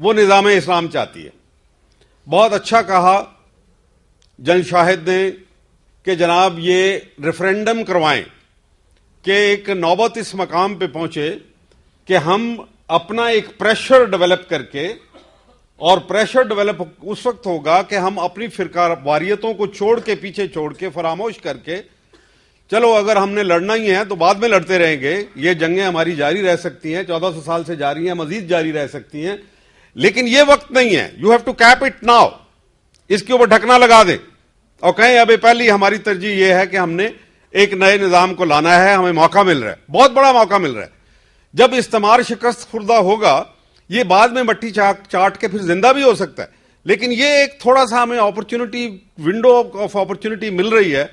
وہ نظام اسلام چاہتی ہے. بہت اچھا کہا جن شاہد نے کہ جناب یہ ریفرینڈم کروائیں کہ ایک نوبت اس مقام پہ پہنچے کہ ہم اپنا ایک پریشر ڈیولپ کر کے، اور پریشر ڈیولپ اس وقت ہوگا کہ ہم اپنی فرقہ واریتوں کو چھوڑ کے، پیچھے چھوڑ کے، فراموش کر کے، چلو اگر ہم نے لڑنا ہی ہے تو بعد میں لڑتے رہیں گے، یہ جنگیں ہماری جاری رہ سکتی ہیں، 1400 سال سے جاری ہیں، مزید جاری رہ سکتی ہیں، لیکن یہ وقت نہیں ہے. You have to keep it now. اس کے اوپر ڈھکنا لگا دیں اور کہیں ابھی پہلی ہماری ترجیح یہ ہے کہ ہم نے ایک نئے نظام کو لانا ہے، ہمیں موقع مل رہا ہے، بہت بڑا موقع مل رہا ہے. جب استعمار شکست خوردہ ہوگا، یہ بعد میں مٹی چاٹ کے پھر زندہ بھی ہو سکتا ہے، لیکن یہ ایک تھوڑا سا ہمیں اپرچونٹی، ونڈو آف اپرچونٹی مل رہی ہے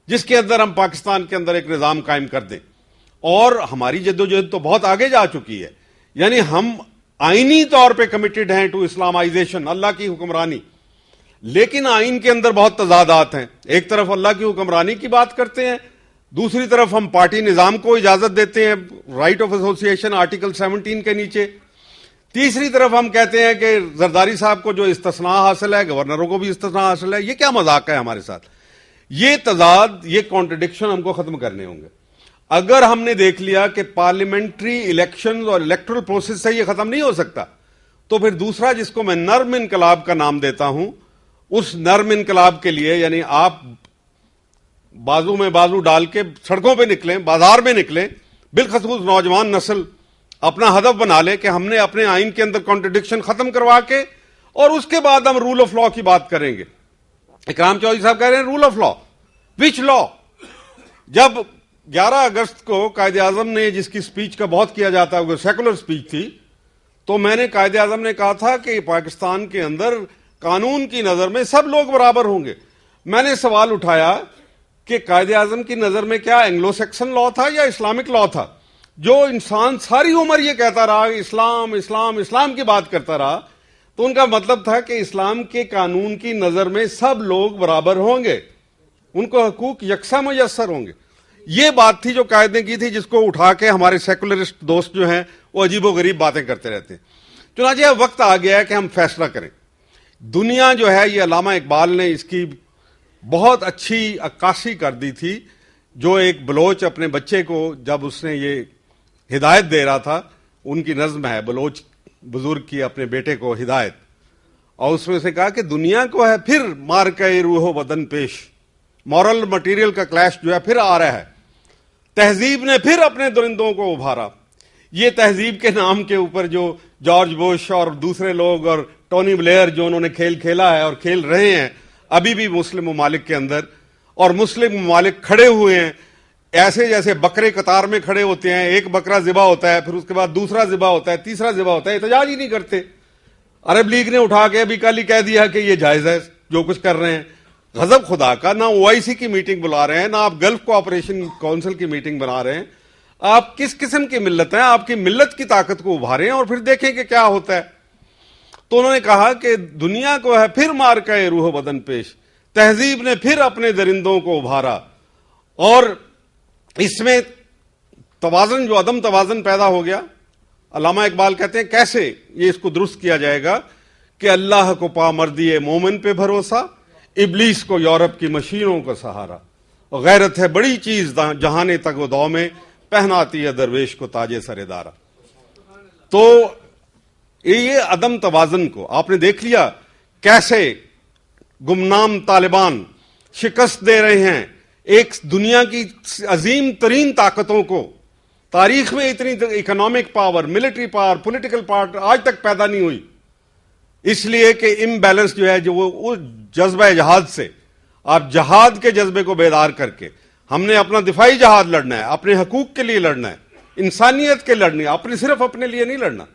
جس کے اندر ہم پاکستان کے اندر ایک نظام قائم کر دیں. اور ہماری جدوجہد تو بہت آگے جا چکی ہے، یعنی ہم آئینی طور پہ کمیٹڈ ہیں ٹو اسلامائزیشن، اللہ کی حکمرانی، لیکن آئین کے اندر بہت تضادات ہیں. ایک طرف اللہ کی حکمرانی کی بات کرتے ہیں، دوسری طرف ہم پارٹی نظام کو اجازت دیتے ہیں رائٹ آف ایسوسی ایشن آرٹیکل 17 کے نیچے، تیسری طرف ہم کہتے ہیں کہ زرداری صاحب کو جو استثناء حاصل ہے، گورنروں کو بھی استثناء حاصل ہے. یہ کیا مذاق ہے ہمارے ساتھ؟ یہ تضاد، یہ کانٹرڈکشن ہم کو ختم کرنے ہوں گے. اگر ہم نے دیکھ لیا کہ پارلیمنٹری الیکشن اور الیکٹرل پروسیس سے یہ ختم نہیں ہو سکتا، تو پھر دوسرا جس کو میں نرم انقلاب کا نام دیتا ہوں، اس نرم انقلاب کے لیے، یعنی آپ بازو میں بازو ڈال کے سڑکوں پہ نکلیں، بازار میں نکلیں، بالخصوص نوجوان نسل اپنا ہدف بنا لے کہ ہم نے اپنے آئین کے اندر کانٹرڈکشن ختم کروا کے، اور اس کے بعد ہم رول آف لا کی بات کریں گے. اکرام چودھری صاحب کہہ رہے ہیں رول آف لا، وچ لا؟ جب 11 اگست کو قائد اعظم نے، جس کی سپیچ کا بہت کیا جاتا ہے، وہ سیکولر سپیچ تھی، تو میں نے قائد اعظم نے کہا تھا کہ پاکستان کے اندر قانون کی نظر میں سب لوگ برابر ہوں گے. میں نے سوال اٹھایا کہ قائد اعظم کی نظر میں کیا اینگلو سیکسن لا تھا یا اسلامک لا تھا؟ جو انسان ساری عمر یہ کہتا رہا اسلام اسلام اسلام کی بات کرتا رہا، تو ان کا مطلب تھا کہ اسلام کے قانون کی نظر میں سب لوگ برابر ہوں گے، ان کو حقوق یکساں میسر ہوں گے. یہ بات تھی جو قائد نے کی تھی، جس کو اٹھا کے ہمارے سیکولرسٹ دوست جو ہیں وہ عجیب و غریب باتیں کرتے رہتے ہیں. چنانچہ وقت آ گیا ہے کہ ہم فیصلہ کریں. دنیا جو ہے، یہ علامہ اقبال نے اس کی بہت اچھی عکاسی کر دی تھی، جو ایک بلوچ اپنے بچے کو جب اس نے یہ ہدایت دے رہا تھا، ان کی نظم ہے بلوچ بزرگ کی اپنے بیٹے کو ہدایت، اور اس میں سے کہا کہ دنیا کو ہے پھر مار کے روح و بدن پیش، مورل مٹیریل کا کلیش جو ہے پھر آ رہا ہے، تہذیب نے پھر اپنے درندوں کو ابھارا. یہ تہذیب کے نام کے اوپر جو جارج بش اور دوسرے لوگ اور ٹونی بلیئر جو انہوں نے کھیل کھیلا ہے اور کھیل رہے ہیں ابھی بھی مسلم ممالک کے اندر، اور مسلم ممالک کھڑے ہوئے ہیں ایسے جیسے بکرے قطار میں کھڑے ہوتے ہیں، ایک بکرا ذبح ہوتا ہے، پھر اس کے بعد دوسرا ذبح ہوتا ہے، تیسرا ذبح ہوتا ہے، احتجاج ہی نہیں کرتے. عرب لیگ نے اٹھا کے ابھی کل ہی کہہ دیا کہ یہ جائز ہے جو کچھ کر رہے ہیں. غضب خدا کا، نہ OIC کی میٹنگ بلا رہے ہیں، نہ آپ گلف کوآپریشن کونسل کی میٹنگ بنا رہے ہیں. آپ کس قسم کی ملت ہیں؟ آپ کی ملت کی طاقت کو ابھاریں اور پھر دیکھیں کہ کیا ہوتا ہے. تو انہوں نے کہا کہ دنیا کو ہے پھر مار کے روح بدن پیش، تہذیب نے پھر اپنے درندوں کو ابھارا. اور اس میں توازن، جو عدم توازن پیدا ہو گیا، علامہ اقبال کہتے ہیں کیسے یہ اس کو درست کیا جائے گا کہ اللہ کو پامردی مومن پہ بھروسہ، ابلیس کو یورپ کی مشینوں کا سہارا، غیرت ہے بڑی چیز جہانے تک و دو میں، پہناتی ہے درویش کو تاج سر دارا. تو یہ عدم توازن کو آپ نے دیکھ لیا کیسے گمنام طالبان شکست دے رہے ہیں ایک دنیا کی عظیم ترین طاقتوں کو. تاریخ میں اتنی economic power, military power, political power آج تک پیدا نہیں ہوئی، اس لیے کہ امبیلنس جو ہے، جو وہ جذبہ جہاد سے، آپ جہاد کے جذبے کو بیدار کر کے، ہم نے اپنا دفاعی جہاد لڑنا ہے، اپنے حقوق کے لیے لڑنا ہے، انسانیت کے لڑنی ہے، صرف اپنے لیے نہیں لڑنا.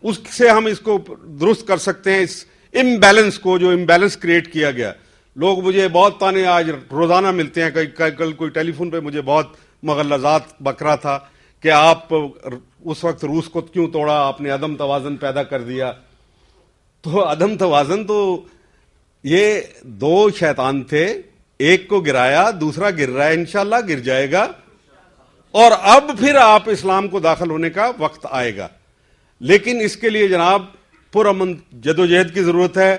اس سے ہم اس کو درست کر سکتے ہیں، اس امبیلنس کو، جو امبیلنس کریٹ کیا گیا. لوگ مجھے بہت تانے آج روزانہ ملتے ہیں، کل کوئی ٹیلی فون پہ مجھے بہت مغلظات بکرا تھا کہ آپ اس وقت روس کو کیوں توڑا، آپ نے عدم توازن پیدا کر دیا. تو عدم توازن تو یہ دو شیطان تھے، ایک کو گرایا، دوسرا گر رہا ہے، انشاءاللہ گر جائے گا، اور اب پھر آپ اسلام کو داخل ہونے کا وقت آئے گا. لیکن اس کے لیے جناب پرامن جدوجہد کی ضرورت ہے،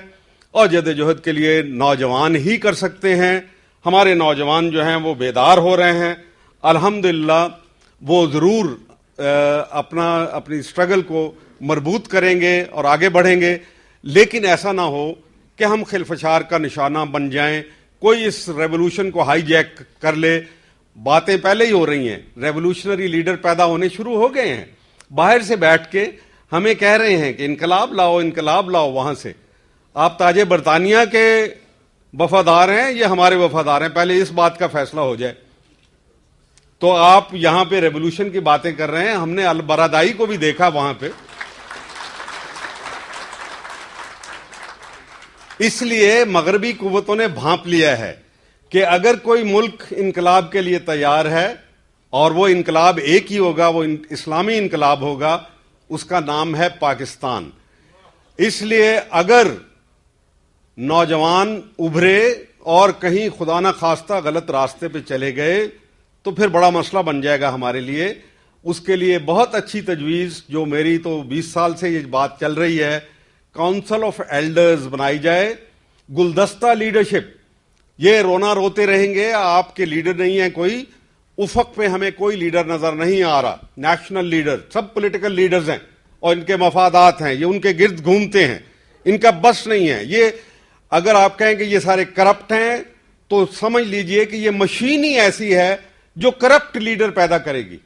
اور جدوجہد کے لیے نوجوان ہی کر سکتے ہیں. ہمارے نوجوان جو ہیں وہ بیدار ہو رہے ہیں. الحمدللہ وہ ضرور اپنی اسٹرگل کو مربوط کریں گے اور آگے بڑھیں گے، لیکن ایسا نہ ہو کہ ہم خلفشار کا نشانہ بن جائیں، کوئی اس ریولوشن کو ہائی جیک کر لے. باتیں پہلے ہی ہو رہی ہیں، ریولوشنری لیڈر پیدا ہونے شروع ہو گئے ہیں، باہر سے بیٹھ کے ہمیں کہہ رہے ہیں کہ انقلاب لاؤ انقلاب لاؤ. وہاں سے آپ تاج برطانیہ کے وفادار ہیں یا ہمارے وفادار ہیں؟ پہلے اس بات کا فیصلہ ہو جائے. تو آپ یہاں پہ ریولوشن کی باتیں کر رہے ہیں، ہم نے البرادعی کو بھی دیکھا وہاں پہ. اس لیے مغربی قوتوں نے بھانپ لیا ہے کہ اگر کوئی ملک انقلاب کے لیے تیار ہے اور وہ انقلاب ایک ہی ہوگا، وہ اسلامی انقلاب ہوگا، اس کا نام ہے پاکستان. اس لیے اگر نوجوان ابھرے اور کہیں خدا نہ خواستہ غلط راستے پہ چلے گئے تو پھر بڑا مسئلہ بن جائے گا ہمارے لیے. اس کے لیے بہت اچھی تجویز، جو میری تو 20 سال سے یہ بات چل رہی ہے، کاؤنسل آف ایلڈرز بنائی جائے، گلدستہ لیڈرشپ. یہ رونا روتے رہیں گے آپ کے لیڈر نہیں ہیں کوئی، افق پہ ہمیں کوئی لیڈر نظر نہیں آ رہا. نیشنل لیڈر سب پولیٹیکل لیڈرز ہیں اور ان کے مفادات ہیں، یہ ان کے گرد گھومتے ہیں، ان کا بس نہیں ہے. یہ اگر آپ کہیں کہ یہ سارے کرپٹ ہیں تو سمجھ لیجئے کہ یہ مشین ہی ایسی ہے جو کرپٹ لیڈر پیدا کرے گی.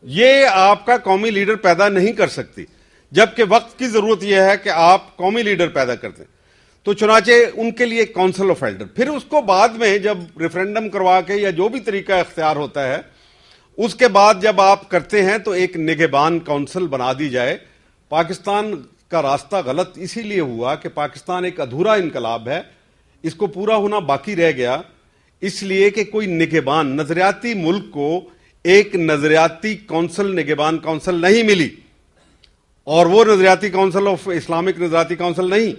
یہ آپ کا قومی لیڈر پیدا نہیں کر سکتی، جبکہ وقت کی ضرورت یہ ہے کہ آپ قومی لیڈر پیدا کرتے ہیں. تو چنانچہ ان کے لیے کونسل آف ایلڈر، پھر اس کو بعد میں جب ریفرینڈم کروا کے یا جو بھی طریقہ اختیار ہوتا ہے اس کے بعد جب آپ کرتے ہیں تو ایک نگہبان کونسل بنا دی جائے. پاکستان کا راستہ غلط اسی لیے ہوا کہ پاکستان ایک ادھورا انقلاب ہے، اس کو پورا ہونا باقی رہ گیا، اس لیے کہ کوئی نگہبان، نظریاتی ملک کو ایک نظریاتی کونسل، نگہبان کونسل نہیں ملی. اور وہ نظریاتی کونسل آف اسلامک نظریاتی کونسل نہیں،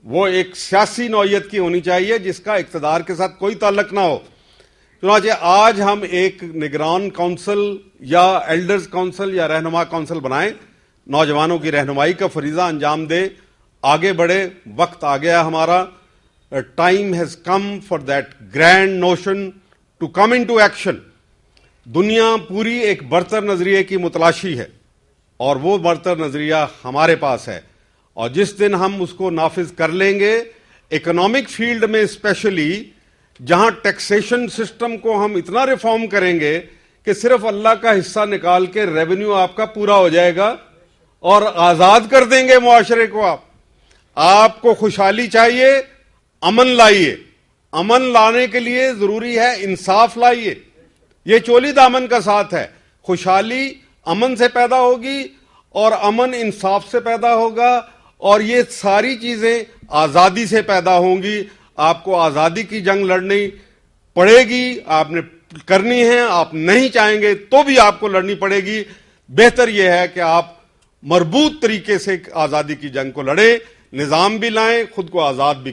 وہ ایک سیاسی نوعیت کی ہونی چاہیے جس کا اقتدار کے ساتھ کوئی تعلق نہ ہو. چنانچہ آج ہم ایک نگران کونسل یا ایلڈرز کونسل یا رہنما کونسل بنائیں، نوجوانوں کی رہنمائی کا فریضہ انجام دے، آگے بڑھے. وقت آ گیا ہمارا، time has come for that grand notion to come into action. دنیا پوری ایک برتر نظریے کی متلاشی ہے اور وہ برتر نظریہ ہمارے پاس ہے، اور جس دن ہم اس کو نافذ کر لیں گے، اکنامک فیلڈ میں اسپیشلی، جہاں ٹیکسیشن سسٹم کو ہم اتنا ریفارم کریں گے کہ صرف اللہ کا حصہ نکال کے ریونیو آپ کا پورا ہو جائے گا اور آزاد کر دیں گے معاشرے کو. آپ کو خوشحالی چاہیے، امن لائیے. امن لانے کے لیے ضروری ہے انصاف لائیے. یہ چولی دامن کا ساتھ ہے. خوشحالی امن سے پیدا ہوگی اور امن انصاف سے پیدا ہوگا، اور یہ ساری چیزیں آزادی سے پیدا ہوں گی. آپ کو آزادی کی جنگ لڑنی پڑے گی، آپ نے کرنی ہے، آپ نہیں چاہیں گے تو بھی آپ کو لڑنی پڑے گی. بہتر یہ ہے کہ آپ مربوط طریقے سے آزادی کی جنگ کو لڑیں، نظام بھی لائیں، خود کو آزاد بھی کریں.